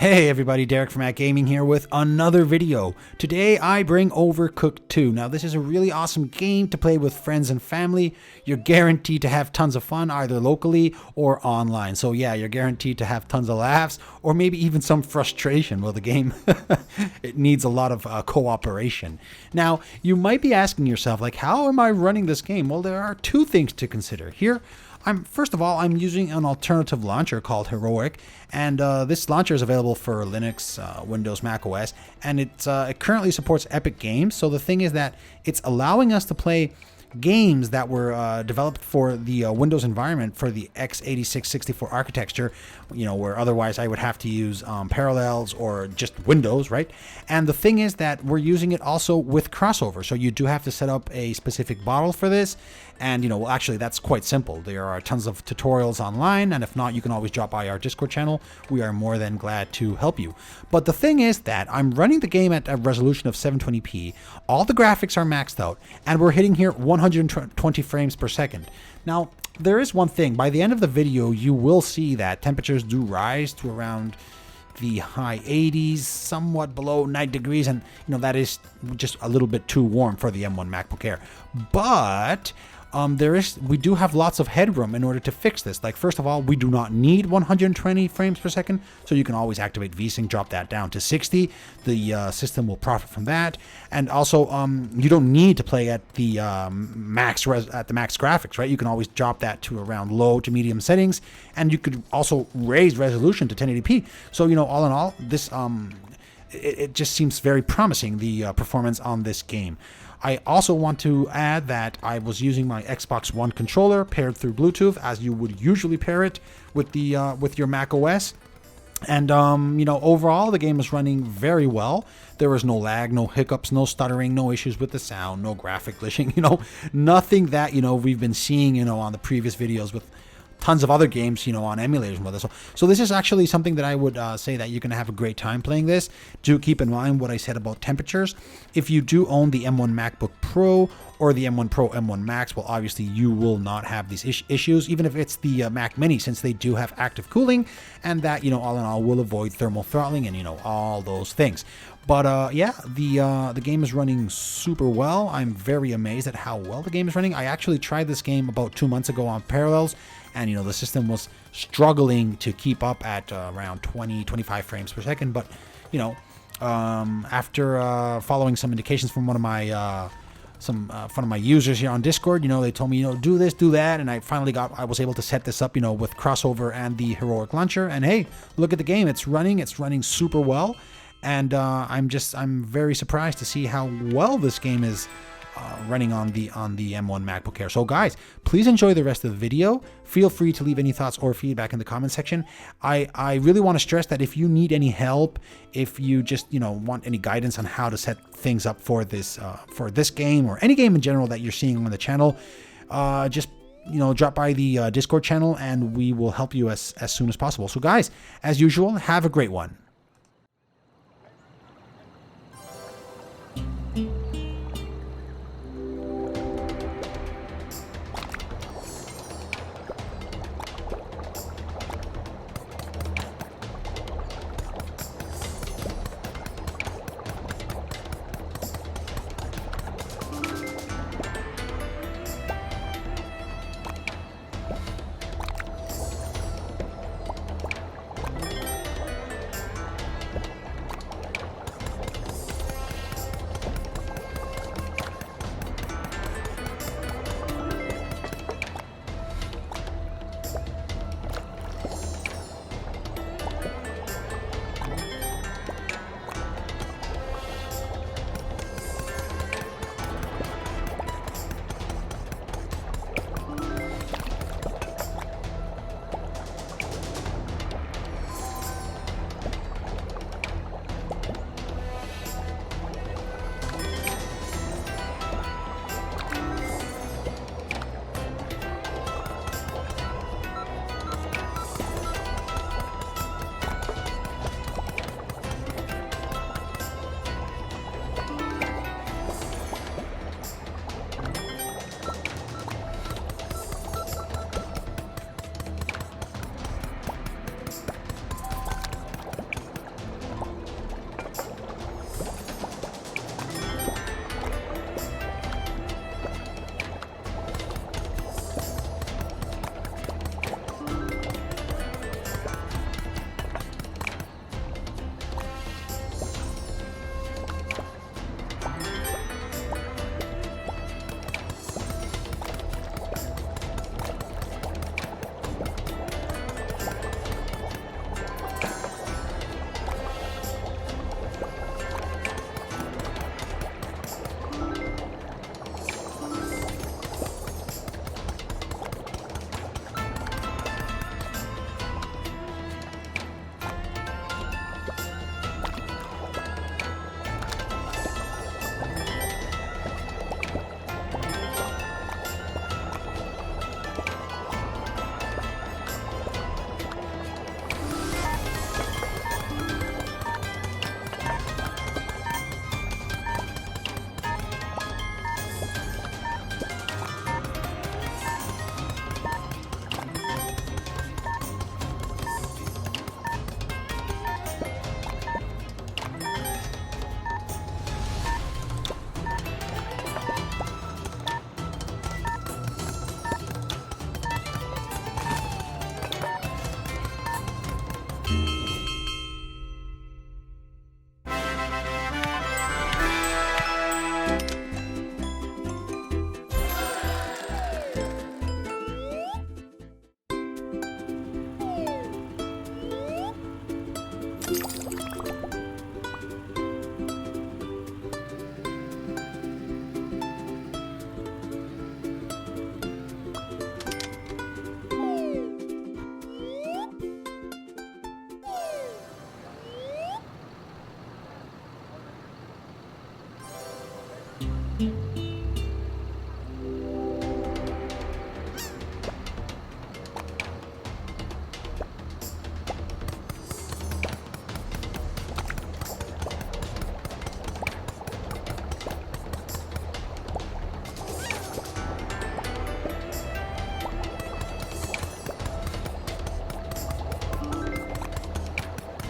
Hey everybody, Derek from Mac Gaming here with another video. Today I bring OverCooked 2. Now this is a really awesome game to play with friends and family. You're guaranteed to have tons of fun either locally or online. So yeah, you're guaranteed to have tons of laughs or maybe even some frustration. Well, the game, it needs a lot of cooperation. Now you might be asking yourself, like, how am I running this game? Well, there are two things to consider here. First of all, I'm using an alternative launcher called Heroic, and this launcher is available for Linux, Windows, macOS, and it currently supports Epic Games. So the thing is that it's allowing us to play games that were developed for the Windows environment for the x86-64 architecture, where otherwise I would have to use Parallels or just Windows, right? And the thing is that we're using it also with crossover, so you do have to set up a specific bottle for this, and actually that's quite simple. There are tons of tutorials online, and if not, you can always drop by our Discord channel. We are more than glad to help you. But the thing is that I'm running the game at a resolution of 720p, all the graphics are maxed out, and we're hitting here 120 frames per second. Now, there is one thing. By the end of the video, you will see that temperatures do rise to around the high 80s, somewhat below 90 degrees, and that is just a little bit too warm for the M1 MacBook Air. But we do have lots of headroom in order to fix this. Like, first of all, we do not need 120 frames per second, so you can always activate VSync, drop that down to 60. The system will profit from that, and also you don't need to play at the max graphics, right? You can always drop that to around low to medium settings, and you could also raise resolution to 1080p. So all in all, this it just seems very promising, the performance on this game. I also want to add that I was using my Xbox One controller paired through Bluetooth, as you would usually pair it with the with your macOS. And overall the game is running very well. There was no lag, no hiccups, no stuttering, no issues with the sound, no graphic glitching, nothing that we've been seeing on the previous videos with tons of other games, on emulators and whatnot. So this is actually something that I would say that you're going to have a great time playing this. Do keep in mind what I said about temperatures. If you do own the M1 MacBook Pro or the M1 Pro, M1 Max, well, obviously you will not have these issues, even if it's the Mac Mini, since they do have active cooling, and that, all in all, will avoid thermal throttling and, all those things. But yeah, the game is running super well. I'm very amazed at how well the game is running. I actually tried this game about 2 months ago on Parallels, and the system was struggling to keep up at around 20-25 frames per second. But after following some indications from one of my users here on Discord, they told me, do this, do that, and I was able to set this up, with crossover and the Heroic launcher. And hey, look at the game. It's running super well. And I'm very surprised to see how well this game is running on the M1 MacBook Air. So guys, please enjoy the rest of the video. Feel free to leave any thoughts or feedback in the comment section. I really want to stress that if you need any help, if you just want any guidance on how to set things up for this game or any game in general that you're seeing on the channel, just drop by the Discord channel and we will help you as soon as possible. So guys, as usual, have a great one.